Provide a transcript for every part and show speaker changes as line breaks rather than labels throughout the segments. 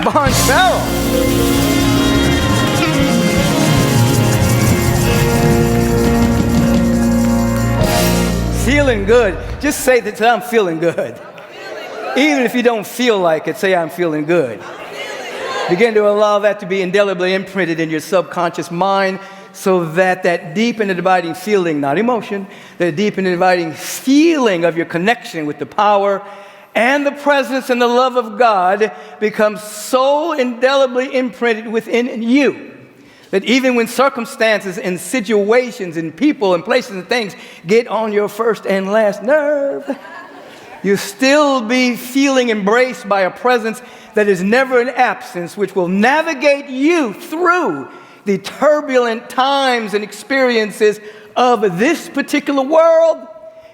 Barnes Farrell. Feeling good. Just say that I'm feeling good. Even if you don't feel like it, say I'm feeling good. Begin to allow that to be indelibly imprinted in your subconscious mind so that that deep and abiding feeling, not emotion, the deep and abiding feeling of your connection with the power and the presence and the love of God becomes so indelibly imprinted within you that even when circumstances and situations and people and places and things get on your first and last nerve, you'll still be feeling embraced by a presence that is never an absence, which will navigate you through the turbulent times and experiences of this particular world.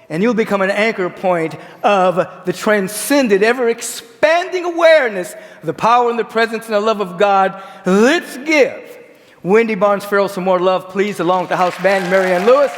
And you'll become an anchor point of the transcendent, ever-expanding awareness of the power and the presence and the love of God. Let's give Wendy Barnes Farrell some more love, please, along with the house band, Marianne Lewis.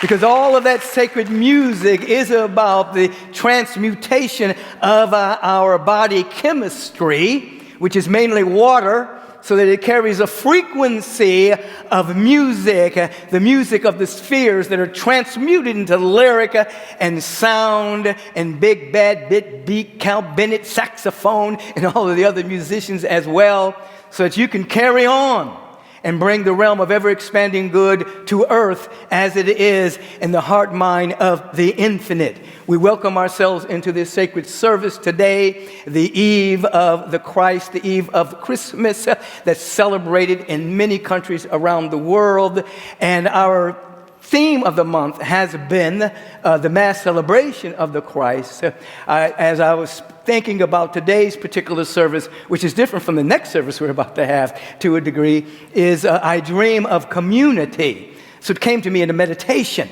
Because all of that sacred music is about the transmutation of our body chemistry, which is mainly water, so that it carries a frequency of music, the music of the spheres that are transmuted into lyric and sound and big bad bit beat, Cal Bennett saxophone, and all of the other musicians as well, so that you can carry on and bring the realm of ever-expanding good to earth as it is in the heart mind of the infinite. We welcome ourselves into this sacred service today, the eve of the Christ, the eve of Christmas that's celebrated in many countries around the world. And our theme of the month has been the mass celebration of the Christ. As I was thinking about today's particular service, which is different from the next service we're about to have to a degree, is I dream of community. So it came to me in a meditation.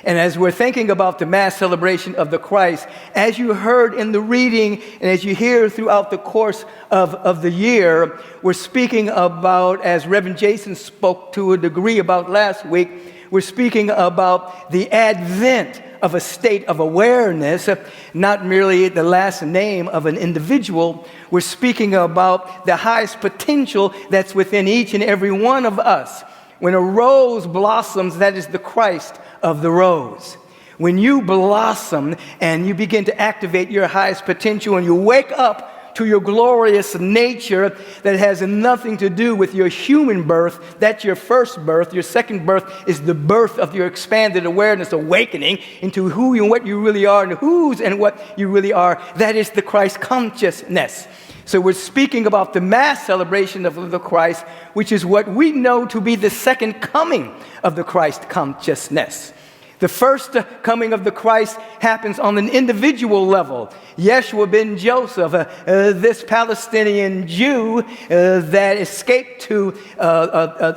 And as we're thinking about the mass celebration of the Christ, as you heard in the reading and as you hear throughout the course of the year, we're speaking about, as Reverend Jason spoke to a degree about last week, we're speaking about the advent of a state of awareness, not merely the last name of an individual. We're speaking about the highest potential that's within each and every one of us. When a rose blossoms, that is the Christ of the rose. When you blossom and you begin to activate your highest potential and you wake up to your glorious nature that has nothing to do with your human birth. That's your first birth. Your second birth is the birth of your expanded awareness, awakening into who and what you really are and whose and what you really are. That is the Christ consciousness. So we're speaking about the mass celebration of the Christ, which is what we know to be the second coming of the Christ consciousness. The first coming of the Christ happens on an individual level. Yeshua ben Joseph, this Palestinian Jew that escaped to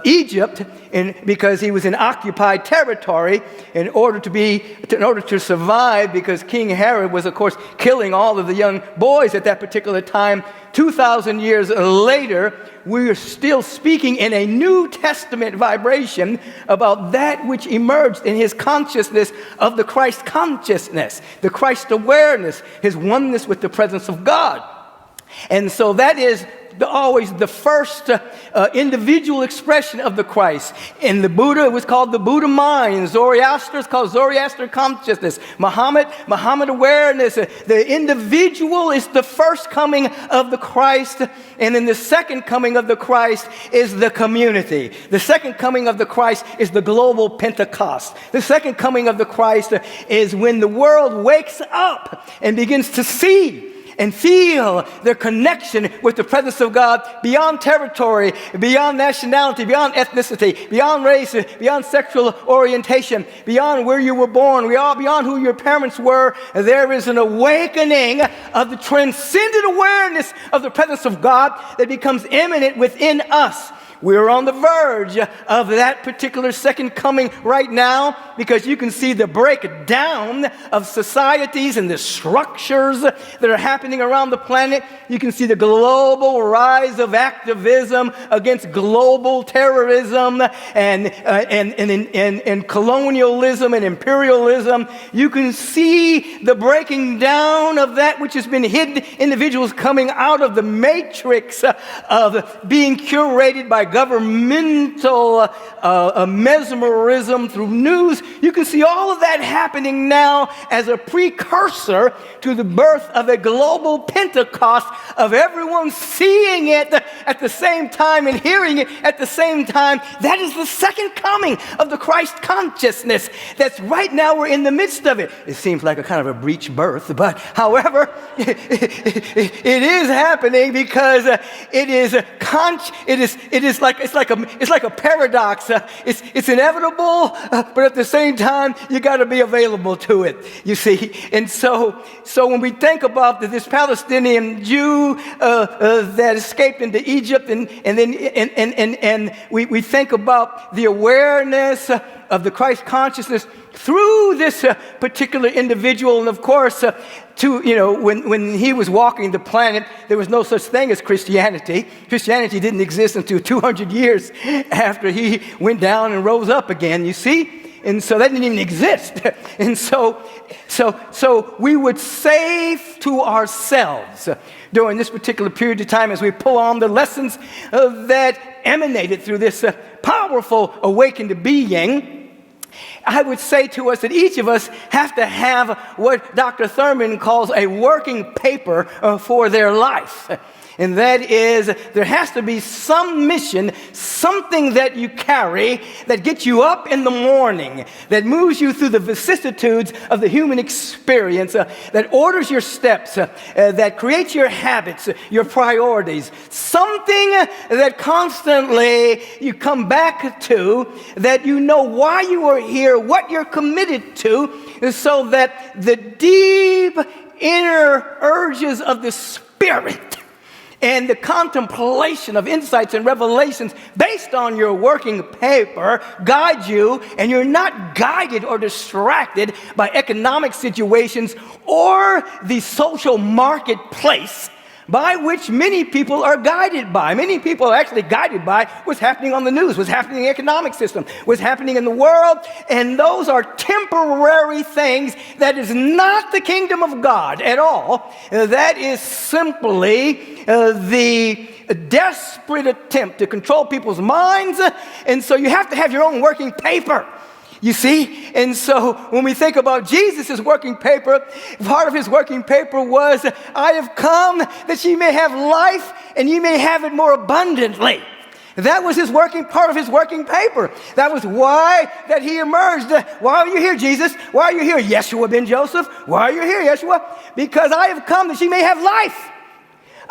Egypt because he was in occupied territory in order to survive, because King Herod was, of course, killing all of the young boys at that particular time. 2,000 years later, we are still speaking in a New Testament vibration about that which emerged in his consciousness of the Christ consciousness, the Christ awareness, his oneness with the presence of God. And so that is always the first individual expression of the Christ. In the Buddha, it was called the Buddha mind. Zoroaster is called Zoroaster consciousness. Muhammad awareness. The individual is the first coming of the Christ, and then the second coming of the Christ is the community. The second coming of the Christ is the global Pentecost. The second coming of the Christ is when the world wakes up and begins to see and feel their connection with the presence of God beyond territory, beyond nationality, beyond ethnicity, beyond race, beyond sexual orientation, beyond where you were born, beyond who your parents were. There is an awakening of the transcendent awareness of the presence of God that becomes immanent within us. We're on the verge of that particular second coming right now, because you can see the breakdown of societies and the structures that are happening around the planet. You can see the global rise of activism against global terrorism and colonialism and imperialism. You can see the breaking down of that which has been hidden, individuals coming out of the matrix of being curated by governmental mesmerism through news. You can see all of that happening now as a precursor to the birth of a global Pentecost of everyone seeing it at the same time and hearing it at the same time. That is the second coming of the Christ consciousness. That's right now, we're in the midst of it. It seems like a kind of a breech birth, but however, it is happening because it is like a paradox. It's inevitable, but at the same time, you got to be available to it. You see, and so when we think about this Palestinian Jew that escaped into Egypt, and we think about the awareness of the Christ consciousness through this particular individual, and of course, when he was walking the planet, there was no such thing as Christianity. Christianity didn't exist until 200 years after he went down and rose up again, you see? And so that didn't even exist. And so we would say to ourselves during this particular period of time, as we pull on the lessons that emanated through this powerful awakened being, I would say to us that each of us have to have what Dr. Thurman calls a working paper for their life. And that is, there has to be some mission, something that you carry that gets you up in the morning, that moves you through the vicissitudes of the human experience, that orders your steps, that creates your habits, your priorities. Something that constantly you come back to, that you know why you are here, what you're committed to, so that the deep inner urges of the Spirit and the contemplation of insights and revelations based on your working paper guide you, and you're not guided or distracted by economic situations or the social marketplace by which many people are guided by. Many people are actually guided by what's happening on the news, what's happening in the economic system, what's happening in the world, and those are temporary things. That is not the kingdom of God at all. That is simply the desperate attempt to control people's minds, and so you have to have your own working paper. You see? And so when we think about Jesus' working paper, part of his working paper was, I have come that ye may have life and ye may have it more abundantly. That was part of his working paper. That was why that he emerged. Why are you here, Jesus? Why are you here, Yeshua ben Joseph? Why are you here, Yeshua? Because I have come that ye may have life.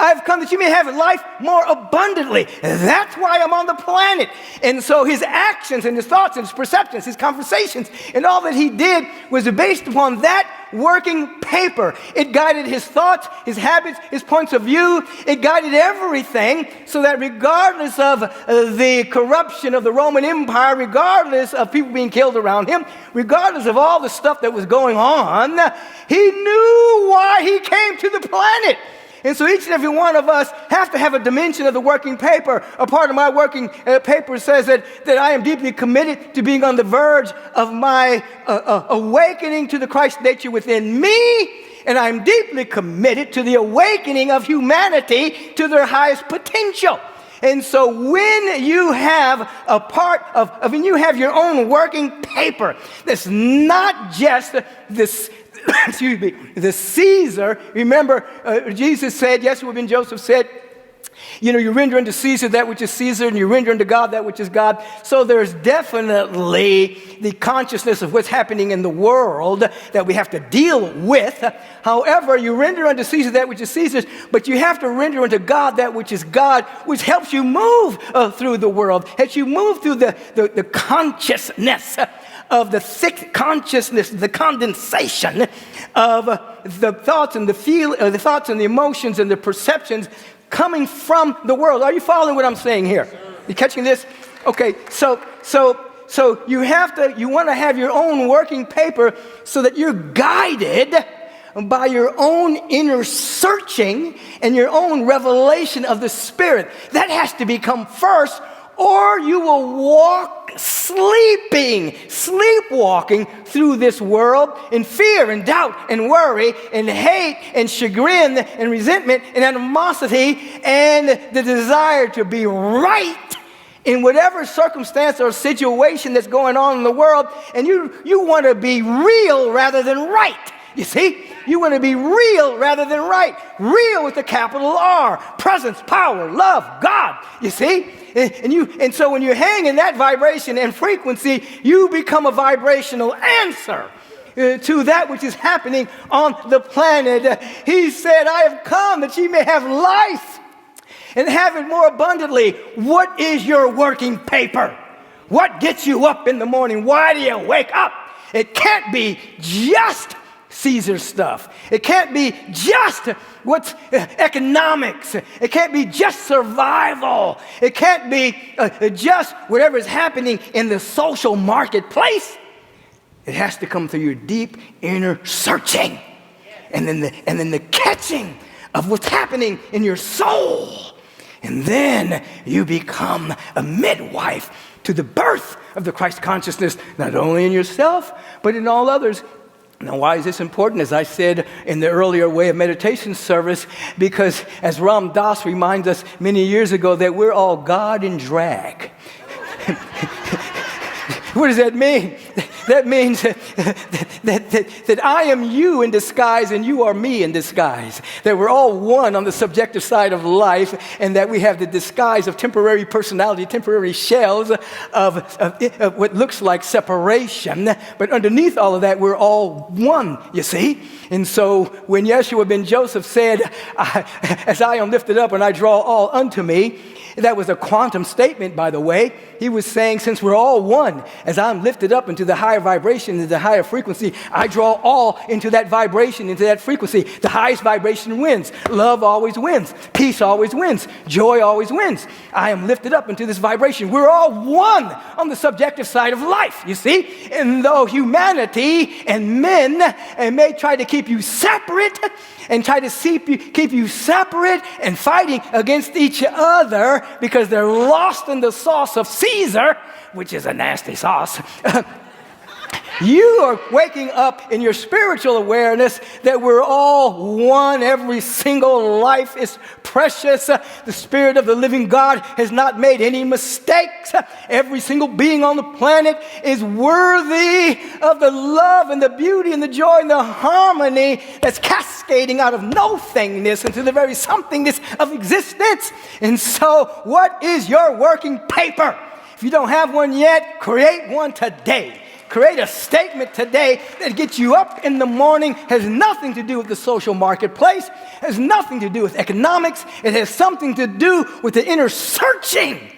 I have come that you may have life more abundantly. That's why I'm on the planet. And so his actions and his thoughts and his perceptions, his conversations, and all that he did was based upon that working paper. It guided his thoughts, his habits, his points of view. It guided everything, so that regardless of the corruption of the Roman Empire, regardless of people being killed around him, regardless of all the stuff that was going on, he knew why he came to the planet. And so each and every one of us have to have a dimension of the working paper. A part of my working paper says that I am deeply committed to being on the verge of my awakening to the Christ nature within me. And I'm deeply committed to the awakening of humanity to their highest potential. And so when you have a part of when you have your own working paper, that's not just this, excuse me, the Caesar. Remember, Jesus said, Yeshua ben Joseph said, you render unto Caesar that which is Caesar, and you render unto God that which is God. So there's definitely the consciousness of what's happening in the world that we have to deal with. However, you render unto Caesar that which is Caesar's, but you have to render unto God that which is God, which helps you move through the world, helps you move through the consciousness of the thick consciousness, the condensation of the thoughts and the thoughts and the emotions and the perceptions coming from the world. Are you following what I'm saying here? You catching this? Okay, so you want to have your own working paper so that you're guided by your own inner searching and your own revelation of the Spirit. That has to become first, or you will walk sleepwalking through this world in fear and doubt and worry and hate and chagrin and resentment and animosity and the desire to be right in whatever circumstance or situation that's going on in the world. And you want to be real rather than right. You see? You want to be real rather than right. Real with a capital R. Presence, power, love, God. You see? And so when you hang in that vibration and frequency, you become a vibrational answer to that which is happening on the planet. He said, I have come that ye may have life and have it more abundantly. What is your working paper? What gets you up in the morning? Why do you wake up? It can't be just Caesar stuff. It can't be just what's economics. It can't be just survival. It can't be just whatever is happening in the social marketplace. It has to come through your deep inner searching, and then the catching of what's happening in your soul. And then you become a midwife to the birth of the Christ consciousness, not only in yourself, but in all others. Now, why is this important? As I said in the earlier way of meditation service, because as Ram Dass reminds us many years ago, that we're all God in drag. What does that mean? That means that I am you in disguise and you are me in disguise. That we're all one on the subjective side of life, and that we have the disguise of temporary personality, temporary shells of what looks like separation. But underneath all of that, we're all one, you see? And so when Yeshua ben Joseph said, as I am lifted up and I draw all unto me, that was a quantum statement, by the way. He was saying, since we're all one, as I'm lifted up into the higher vibration, into the higher frequency, I draw all into that vibration, into that frequency. The highest vibration wins. Love always wins. Peace always wins. Joy always wins. I am lifted up into this vibration. We're all one on the subjective side of life, you see? And though humanity and men may try to keep you separate and try to keep you separate and fighting against each other because they're lost in the sauce of Caesar, which is a nasty sauce. You are waking up in your spiritual awareness that we're all one. Every single life is precious. The Spirit of the living God has not made any mistakes. Every single being on the planet is worthy of the love and the beauty and the joy and the harmony that's cascading out of nothingness into the very somethingness of existence. And so, what is your working paper? If you don't have one yet, create one today. Create a statement today that gets you up in the morning, has nothing to do with the social marketplace, has nothing to do with economics. It has something to do with the inner searching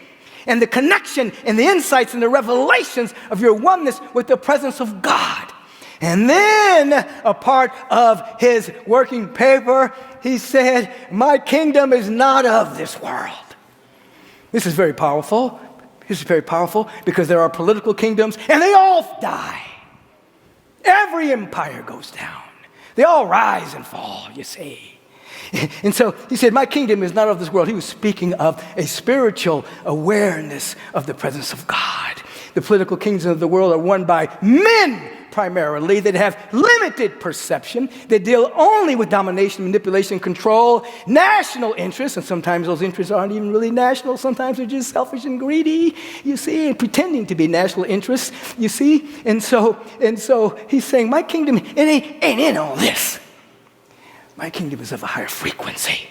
and the connection and the insights and the revelations of your oneness with the presence of God. And then a part of his working paper, he said, my kingdom is not of this world. This is very powerful. This is very powerful because there are political kingdoms and they all die. Every empire goes down. They all rise and fall, you see. And so he said, my kingdom is not of this world. He was speaking of a spiritual awareness of the presence of God. The political kingdoms of the world are won by men primarily that have limited perception, that deal only with domination, manipulation, control, national interests, and sometimes those interests aren't even really national. Sometimes they're just selfish and greedy, you see, and pretending to be national interests, you see. And so he's saying, my kingdom, it ain't in all this. My kingdom is of a higher frequency.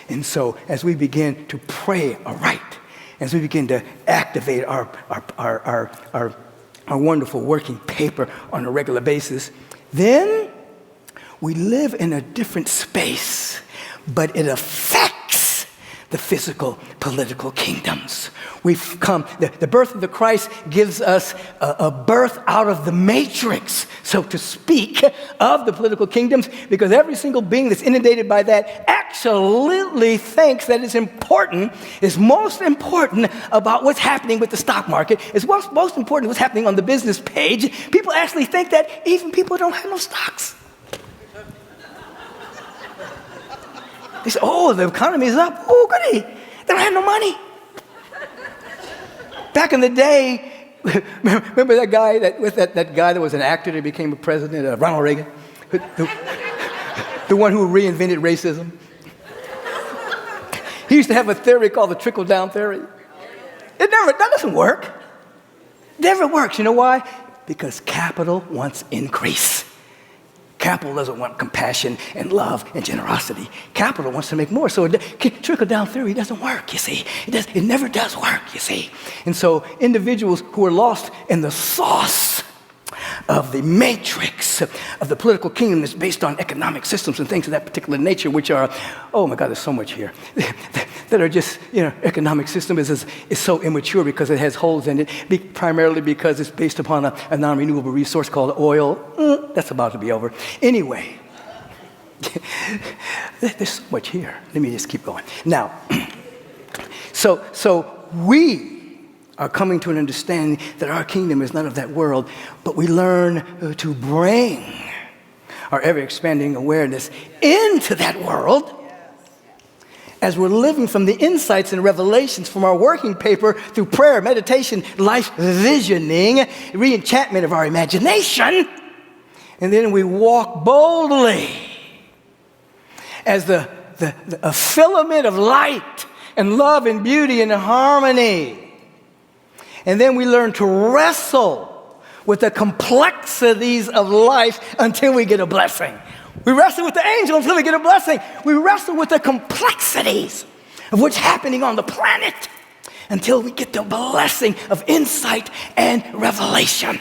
And so as we begin to pray aright, as we begin to activate our wonderful working paper on a regular basis, then we live in a different space, but it affects the physical political kingdoms. We've come, the birth of the Christ gives us a birth out of the matrix, so to speak, of the political kingdoms, because every single being that's inundated by that absolutely thinks that it's important, is most important about what's happening with the stock market, is what's most important what's happening on the business page. People actually think that even people don't have no stocks. They say, oh, the economy's up. Oh, goody. They don't have no money. Back in the day, remember that guy that guy that was an actor that became a president, Ronald Reagan? The one who reinvented racism. He used to have a theory called the trickle down theory. That doesn't work. It never works. You know why? Because capital wants increase. Capital doesn't want compassion and love and generosity. Capital wants to make more. So trickle-down theory doesn't work, you see. It never does work, you see. And so individuals who are lost in the sauce of the matrix of the political kingdom that's based on economic systems and things of that particular nature, which are, oh my God, there's so much here, that are just, economic system is so immature because it has holes in it, primarily because it's based upon a non-renewable resource called oil. That's about to be over. Anyway, there's so much here. Let me just keep going. Now, so we are coming to an understanding that our kingdom is not of that world, but we learn to bring our ever-expanding awareness into that world as we're living from the insights and revelations from our working paper through prayer, meditation, life visioning, re-enchantment of our imagination, and then we walk boldly as a filament of light and love and beauty and harmony. And then we learn to wrestle with the complexities of life until we get a blessing. We wrestle with the angel until we get a blessing. We wrestle with the complexities of what's happening on the planet until we get the blessing of insight and revelation.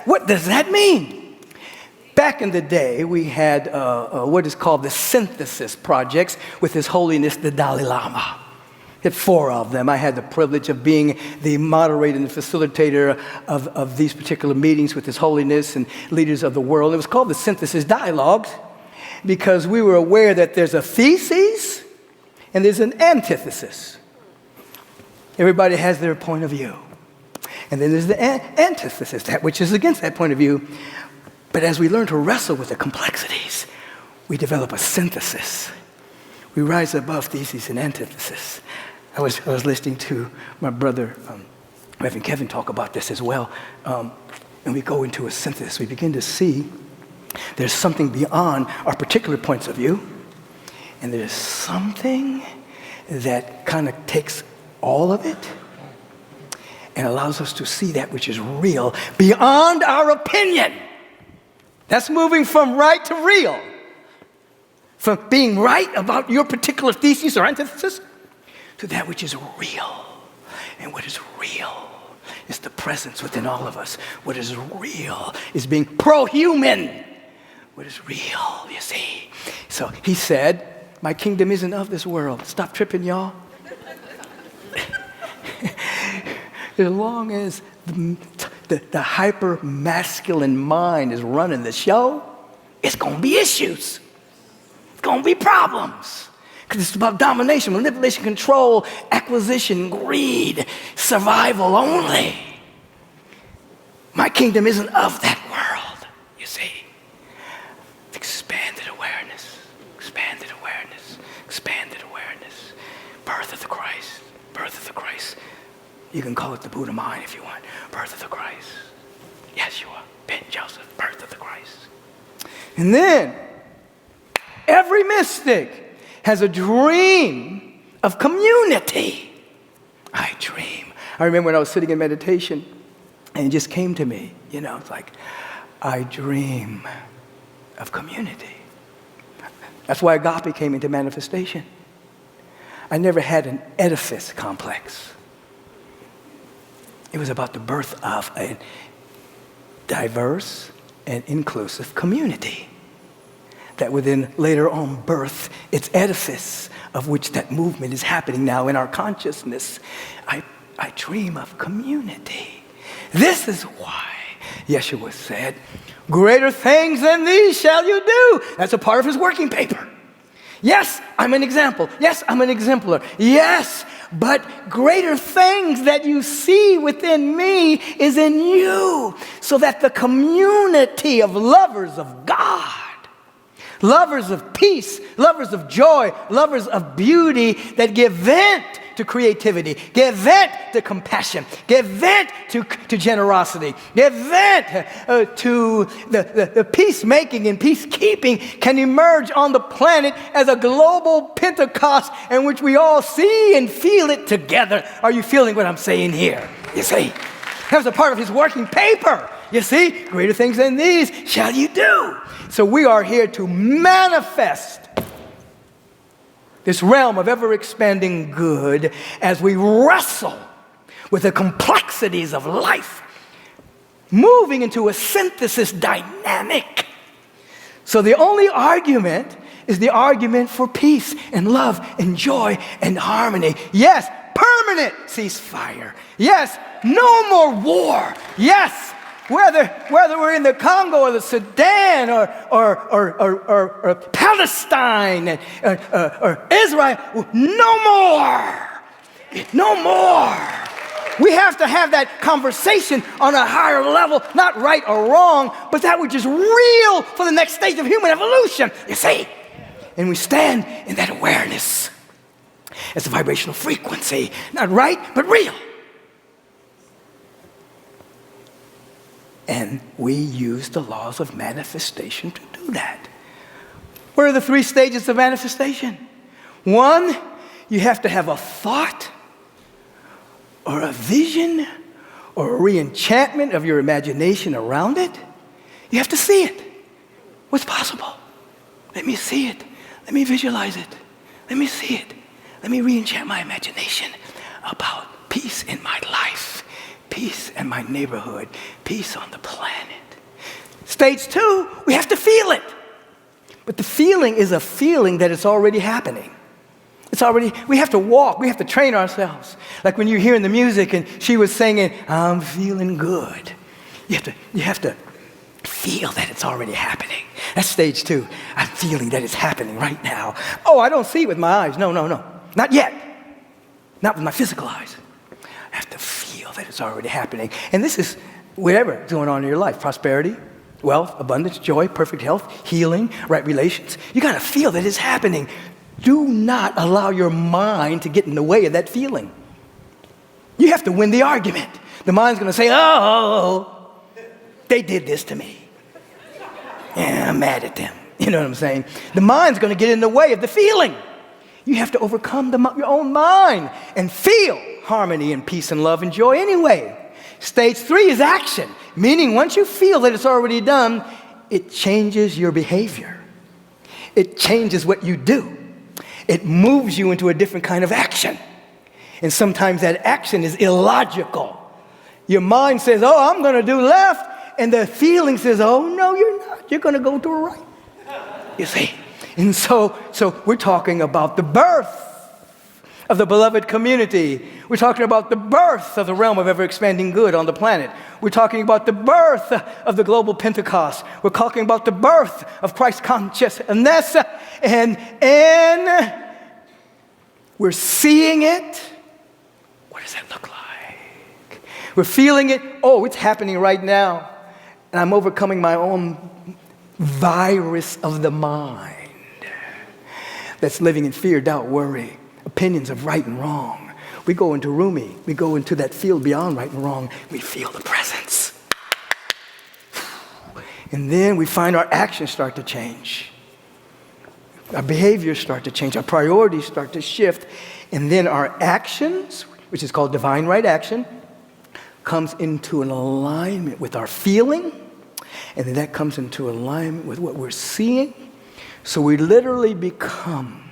What does that mean? Back in the day, we had what is called the synthesis projects with His Holiness the Dalai Lama. Had 4 of them. I had the privilege of being the moderator and the facilitator of these particular meetings with His Holiness and leaders of the world. It was called the Synthesis Dialogues because we were aware that there's a thesis and there's an antithesis. Everybody has their point of view. And then there's the antithesis, that which is against that point of view. But as we learn to wrestle with the complexities, we develop a synthesis. We rise above thesis and antithesis. I was listening to my brother, Reverend Kevin, talk about this as well. And we go into a synthesis. We begin to see there's something beyond our particular points of view. And there's something that kind of takes all of it and allows us to see that which is real beyond our opinion. That's moving from right to real. From being right about your particular thesis or antithesis to that which is real. And what is real is the presence within all of us. What is real is being pro-human. What is real, you see. So he said, my kingdom isn't of this world. Stop tripping, y'all. As long as the hyper-masculine mind is running the show, it's going to be issues. It's going to be problems. Because it's about domination, manipulation, control, acquisition, greed, survival only. My kingdom isn't of that world, you see. Expanded awareness, expanded awareness, expanded awareness. Birth of the Christ, birth of the Christ. You can call it the Buddha mind if you want. Birth of the Christ. Yeshua, Ben Joseph, birth of the Christ. And then, every mystic has a dream of community. I dream. I remember when I was sitting in meditation and it just came to me, it's like, I dream of community. That's why Agape came into manifestation. I never had an edifice complex. It was about the birth of a diverse and inclusive community. that would then later on birth its edifice of which that movement is happening now in our consciousness. I dream of community. This is why Yeshua said, greater things than these shall you do. That's a part of his working paper. Yes, I'm an example. Yes, I'm an exemplar. Yes, but greater things that you see within me is in you, so that the community of lovers of God, lovers of peace, lovers of joy, lovers of beauty that give vent to creativity, give vent to compassion, give vent to generosity, give vent to the peacemaking and peacekeeping can emerge on the planet as a global Pentecost in which we all see and feel it together. Are you feeling what I'm saying here? You see, that was a part of his working paper. You see, greater things than these shall you do. So we are here to manifest this realm of ever-expanding good as we wrestle with the complexities of life, moving into a synthesis dynamic. So the only argument is the argument for peace and love and joy and harmony. Yes, permanent ceasefire. Yes, no more war. Yes, whether we're in the Congo or the Sudan or Palestine or Israel, no more. We have to have that conversation on a higher level, not right or wrong, but that which is real for the next stage of human evolution, you see. And we stand in that awareness as a vibrational frequency, not right, but real. And we use the laws of manifestation to do that. What are the 3 stages of manifestation? 1, you have to have a thought or a vision or a re-enchantment of your imagination around it. You have to see it. What's possible? Let me see it. Let me visualize it. Let me see it. Let me re-enchant my imagination about peace in my life, peace in my neighborhood, peace on the planet. Stage 2, we have to feel it. But the feeling is a feeling that it's already happening. We have to walk, we have to train ourselves. Like when you're hearing the music and she was singing, I'm feeling good. You have to feel that it's already happening. That's stage 2. I'm feeling that it's happening right now. Oh, I don't see it with my eyes. No. Not yet. Not with my physical eyes. I have to feel that it's already happening. And this is whatever is going on in your life. Prosperity, wealth, abundance, joy, perfect health, healing, right relations. You got to feel that it's happening. Do not allow your mind to get in the way of that feeling. You have to win the argument. The mind's going to say, oh, they did this to me. Yeah, I'm mad at them. You know what I'm saying? The mind's going to get in the way of the feeling. You have to overcome your own mind and feel harmony and peace and love and joy anyway. Stage 3 is action, meaning once you feel that it's already done, it changes your behavior. It changes what you do. It moves you into a different kind of action. And sometimes that action is illogical. Your mind says, oh, I'm going to do left. And the feeling says, oh, no, you're not. You're going to go to the right. You see? And so we're talking about the birth of the beloved community. We're talking about the birth of the realm of ever-expanding good on the planet. We're talking about the birth of the global Pentecost. We're talking about the birth of Christ consciousness. And we're seeing it. What does that look like? We're feeling it. Oh, it's happening right now. And I'm overcoming my own virus of the mind that's living in fear, doubt, worry, opinions of right and wrong. We go into Rumi. We go into that field beyond right and wrong. We feel the presence. And then we find our actions start to change. Our behaviors start to change. Our priorities start to shift. And then our actions, which is called divine right action, comes into an alignment with our feeling. And then that comes into alignment with what we're seeing. So we literally become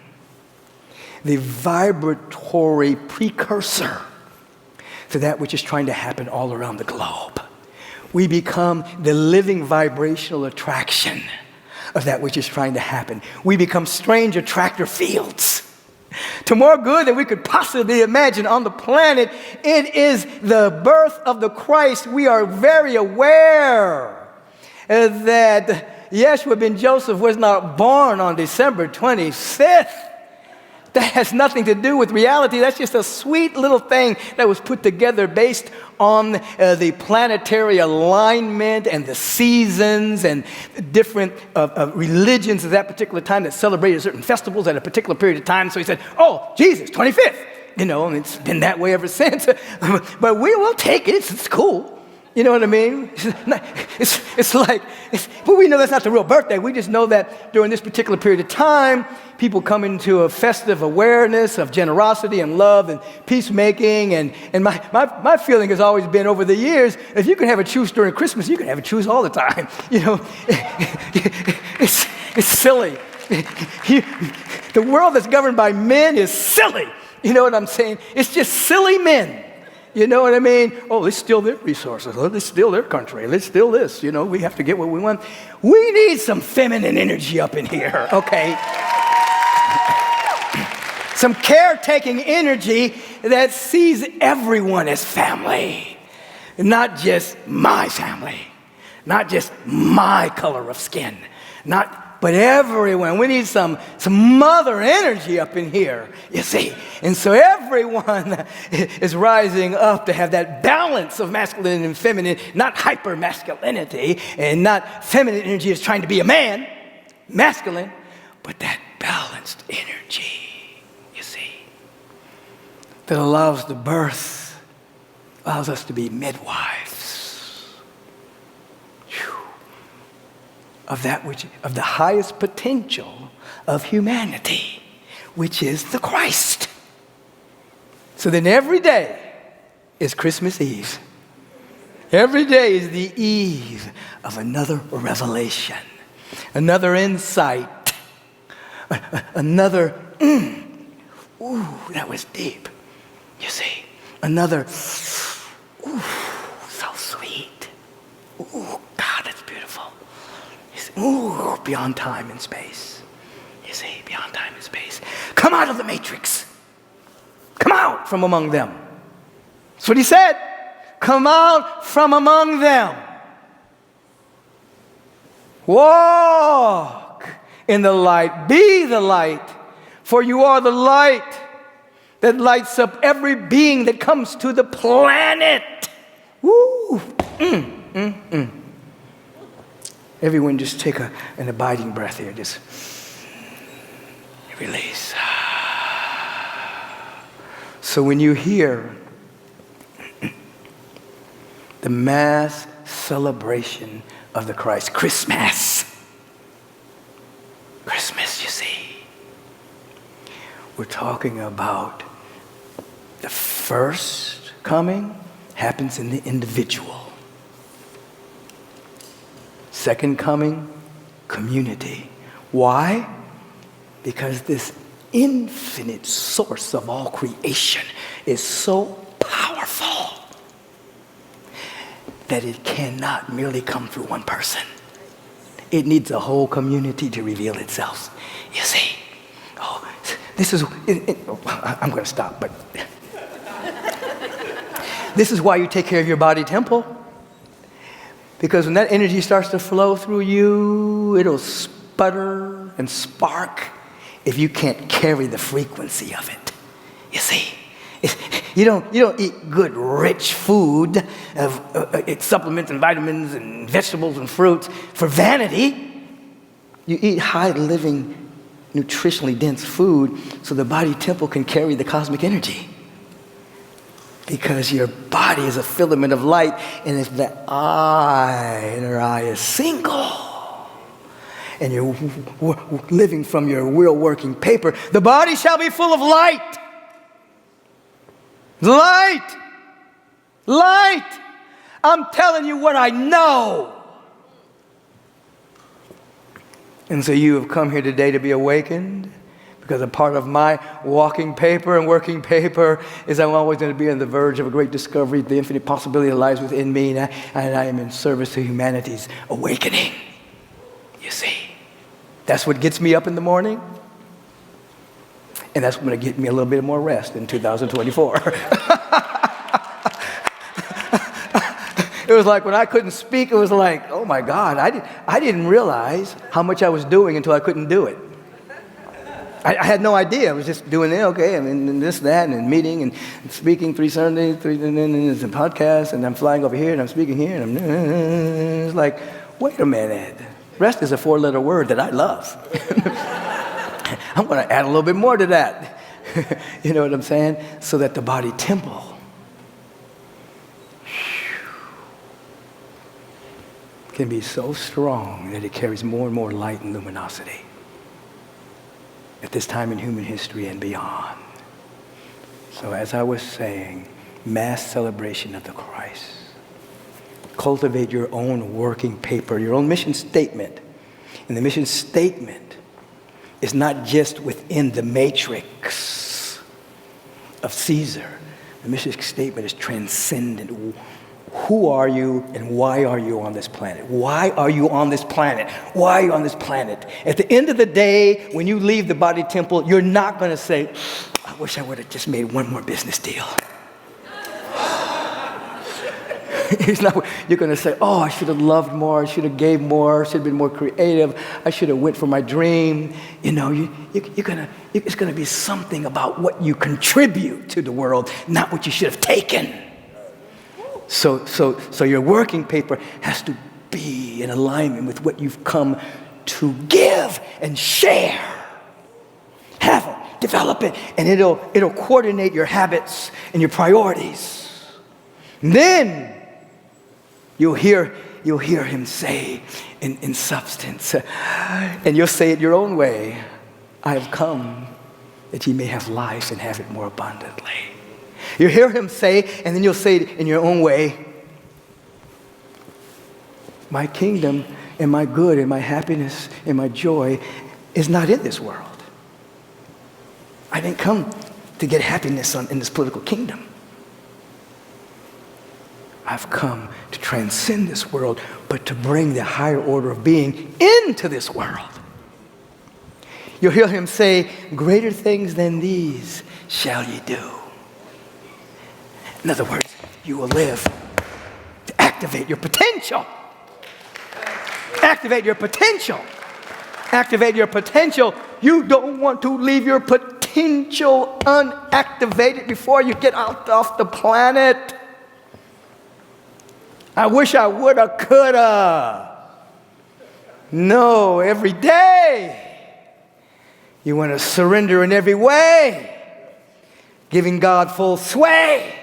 the vibratory precursor to that which is trying to happen all around the globe. We become the living vibrational attraction of that which is trying to happen. We become stranger tractor fields to more good than we could possibly imagine on the planet. It is the birth of the Christ. We are very aware that Yeshua ben Joseph was not born on December 25th. That has nothing to do with reality. That's just a sweet little thing that was put together based on the planetary alignment and the seasons and different religions at that particular time that celebrated certain festivals at a particular period of time. So he said, oh, Jesus, 25th. You know, and it's been that way ever since. But we will take it. It's cool. You know what I mean? But we know that's not the real birthday. We just know that during this particular period of time, people come into a festive awareness of generosity and love and peacemaking. And my feeling has always been over the years, if you can have a truce during Christmas, you can have a truce all the time. You know, it's silly. The world that's governed by men is silly. You know what I'm saying? It's just silly men. You know what I mean? Oh, let's steal their resources. Let's steal their country. Let's steal this. You know, we have to get what we want. We need some feminine energy up in here, okay? Some caretaking energy that sees everyone as family, not just my family, not just my color of skin, but everyone. We need some mother energy up in here, you see. And so everyone is rising up to have that balance of masculine and feminine, not hyper-masculinity, and not feminine energy is trying to be a man, masculine, but that balanced energy, you see, that allows the birth, allows us to be midwives. Whew. Of the highest potential of humanity, which is the Christ. So then every day is Christmas Eve. Every day is the eve of another revelation, another insight, another, ooh, that was deep. You see, another, ooh, so sweet. Ooh, God, that's beautiful. Ooh, beyond time and space. You see, beyond time and space. Come out of the matrix. Come out from among them. That's what he said. Come out from among them. Walk in the light. Be the light. For you are the light that lights up every being that comes to the planet. Woo! Everyone just take an abiding breath here. Just release. So when you hear the mass celebration of the Christ, Christmas, you see, we're talking about the first coming happens in the individual. Second coming, community. Why? Because this infinite source of all creation is so powerful that it cannot merely come through one person. It needs a whole community to reveal itself. You see? Oh, this is, I'm going to stop, but this is why you take care of your body temple. Because when that energy starts to flow through you, it'll sputter and spark if you can't carry the frequency of it. You see, you don't eat good, rich food, supplements and vitamins and vegetables and fruits for vanity. You eat high-living, nutritionally dense food so the body temple can carry the cosmic energy. Because your body is a filament of light, and if the inner eye is single, and you're living from your real working paper, the body shall be full of light. Light. Light. I'm telling you what I know. And so you have come here today to be awakened. Because a part of my walking paper and working paper is I'm always going to be on the verge of a great discovery. The infinite possibility that lies within me, and I am in service to humanity's awakening. You see? That's what gets me up in the morning. And that's going to get me a little bit more rest in 2024. It was like when I couldn't speak, it was like, oh my God, I didn't realize how much I was doing until I couldn't do it. I had no idea. I was just doing it, okay, and this, that, and meeting, and speaking 3 Sundays, and then there's a podcast, and I'm flying over here, and I'm speaking here, and it's like, wait a minute. Rest is a 4-letter word that I love. I'm going to add a little bit more to that. You know what I'm saying? So that the body temple can be so strong that it carries more and more light and luminosity at this time in human history and beyond. So as I was saying, mass celebration of the Christ. Cultivate your own working paper, your own mission statement. And the mission statement is not just within the matrix of Caesar. The mission statement is transcendent. Who are you and why are you on this planet? Why are you on this planet? Why are you on this planet? At the end of the day, when you leave the body temple, you're not going to say, I wish I would have just made one more business deal. You're going to say, oh, I should have loved more. I should have gave more. I should have been more creative. I should have went for my dream. You know, it's going to be something about what you contribute to the world, not what you should have taken. So your working paper has to be in alignment with what you've come to give and share. Have it, develop it, and it'll coordinate your habits and your priorities. And then you'll hear him say in substance, and you'll say it your own way, I have come that ye may have life and have it more abundantly. You hear him say, and then you'll say it in your own way, my kingdom and my good and my happiness and my joy is not in this world. I didn't come to get happiness in this political kingdom. I've come to transcend this world, but to bring the higher order of being into this world. You'll hear him say, greater things than these shall ye do. In other words, you will live to activate your potential. Activate your potential. Activate your potential. You don't want to leave your potential unactivated before you get out off the planet. I wish I woulda, coulda. No, every day you want to surrender in every way, giving God full sway.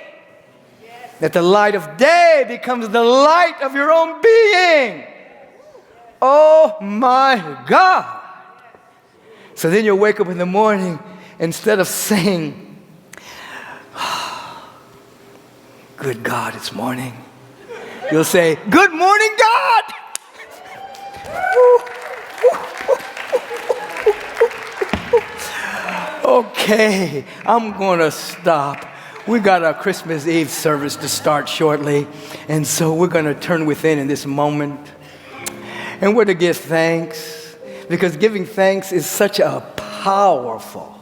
That the light of day becomes the light of your own being. Oh my God. So then you'll wake up in the morning, instead of saying, good God, it's morning. You'll say, good morning, God. Okay, I'm going to stop. We got our Christmas Eve service to start shortly, and so we're going to turn within in this moment, and we're to give thanks, because giving thanks is such a powerful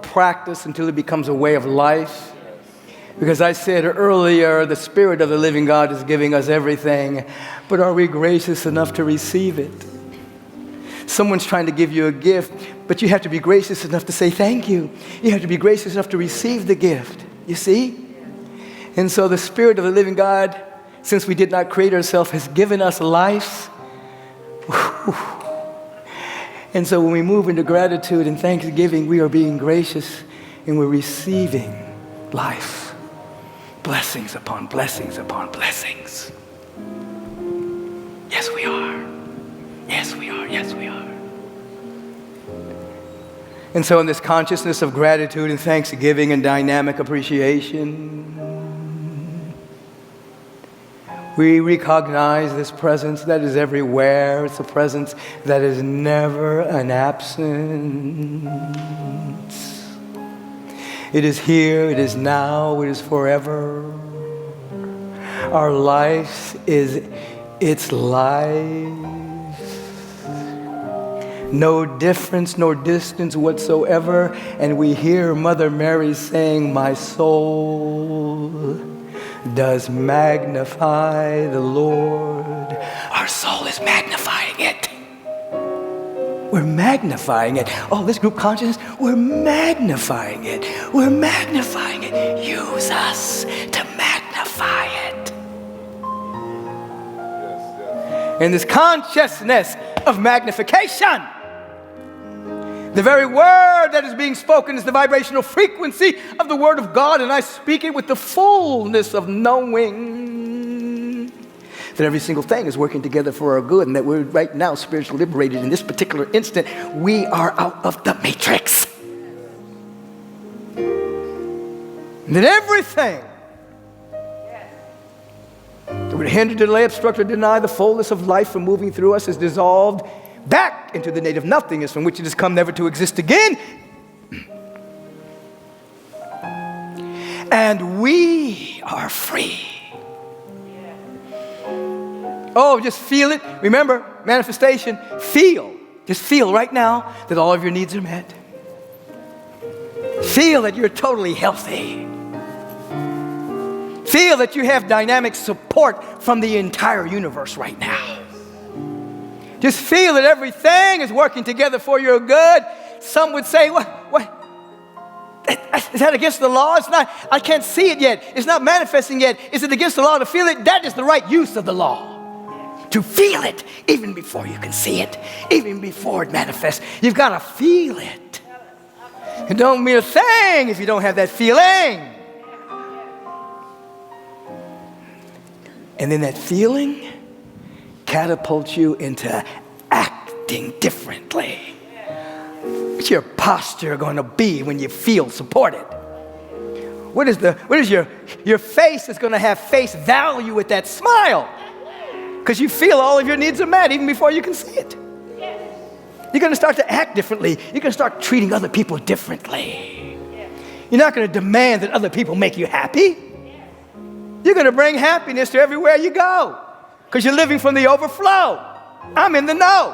practice until it becomes a way of life. Because I said earlier, the Spirit of the living God is giving us everything, but are we gracious enough to receive it? Someone's trying to give you a gift, but you have to be gracious enough to say thank you. You have to be gracious enough to receive the gift, you see? And so the Spirit of the living God, since we did not create ourselves, has given us life. And so when we move into gratitude and thanksgiving, we are being gracious and we're receiving life. Blessings upon blessings upon blessings. Yes, we are. Yes, we are. Yes, we are. And so in this consciousness of gratitude and thanksgiving and dynamic appreciation, we recognize this presence that is everywhere. It's a presence that is never an absence. It is here, it is now, it is forever. Our life is its life. No difference nor distance whatsoever. And we hear Mother Mary saying, my soul does magnify the Lord. Our soul is magnifying it. We're magnifying it. Oh, this group consciousness, we're magnifying it. We're magnifying it. Use us to magnify it. In this consciousness of magnification, the very word that is being spoken is the vibrational frequency of the Word of God, and I speak it with the fullness of knowing that every single thing is working together for our good, and that we're right now spiritually liberated. In this particular instant, we are out of the matrix. And that everything that would hinder, delay, obstruct, or deny the fullness of life from moving through us is dissolved back into the native nothingness from which it has come never to exist again. And we are free. Oh, just feel it. Remember, manifestation, feel. Just feel right now that all of your needs are met. Feel that you're totally healthy. Feel that you have dynamic support from the entire universe right now. Just feel that everything is working together for your good. Some would say, what? Is that against the law? It's not. I can't see it yet. It's not manifesting yet. Is it against the law to feel it? That is the right use of the law. To feel it even before you can see it, even before it manifests. You've got to feel it. It don't mean a thing if you don't have that feeling. And then that feeling catapults you into acting differently. What's your posture going to be when you feel supported? What is your face is going to have face value with that smile? Because you feel all of your needs are met even before you can see it. You're going to start to act differently. You're going to start treating other people differently. You're not going to demand that other people make you happy. You're going to bring happiness to everywhere you go because you're living from the overflow. I'm in the know.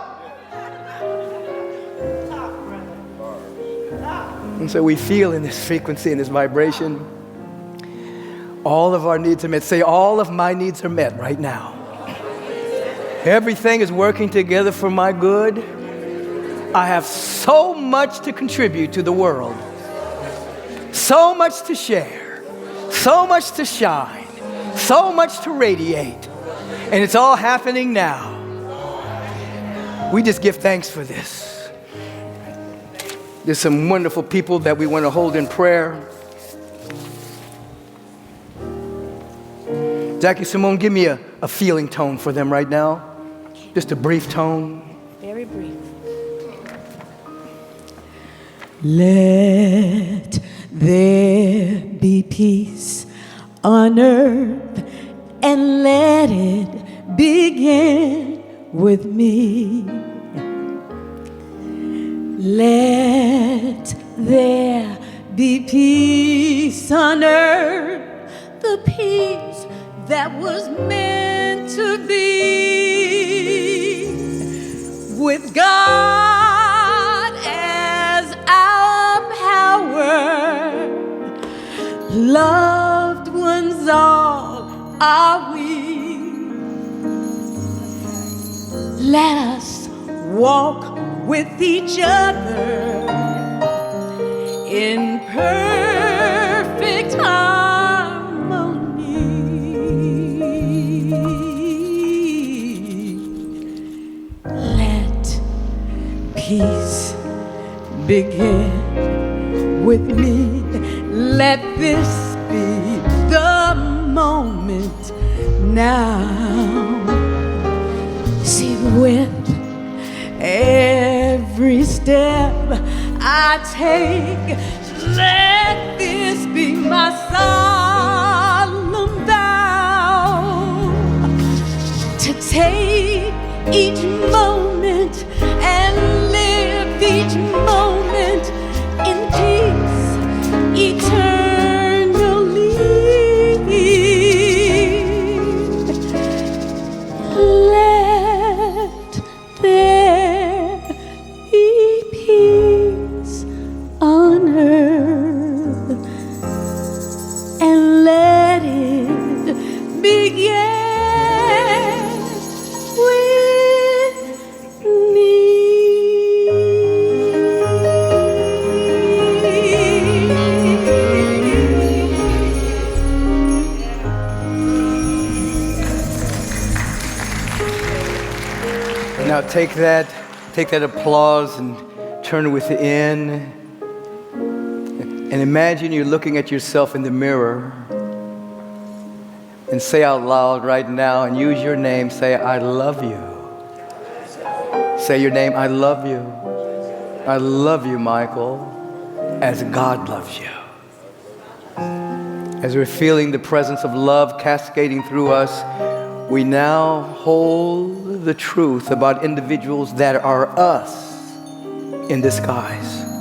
And so we feel in this frequency, in this vibration, all of our needs are met. Say, all of my needs are met right now. Everything is working together for my good. I have so much to contribute to the world, so much to share, so much to shine, so much to radiate, and it's all happening now. We just give thanks for this. There's some wonderful people that we want to hold in prayer. Jackie, Simone, give me a feeling tone for them right now. Just a brief tone.
Very brief. Let there be peace on earth, and let it begin with me. Let there be peace on earth, the peace that was meant to be. With God as our power, loved ones all are we. Let us walk with each other in perfect harmony. Let peace begin with me. Let this be the moment now. See, with every step I take, let this be my solemn vow to take each moment and live each moment in peace eternally. Let there
Now take that applause and turn within and imagine you're looking at yourself in the mirror and say out loud right now and use your name. Say, I love you. Say your name, I love you. I love you, Michael, as God loves you. As we're feeling the presence of love cascading through us, we now hold the truth about individuals that are us in disguise.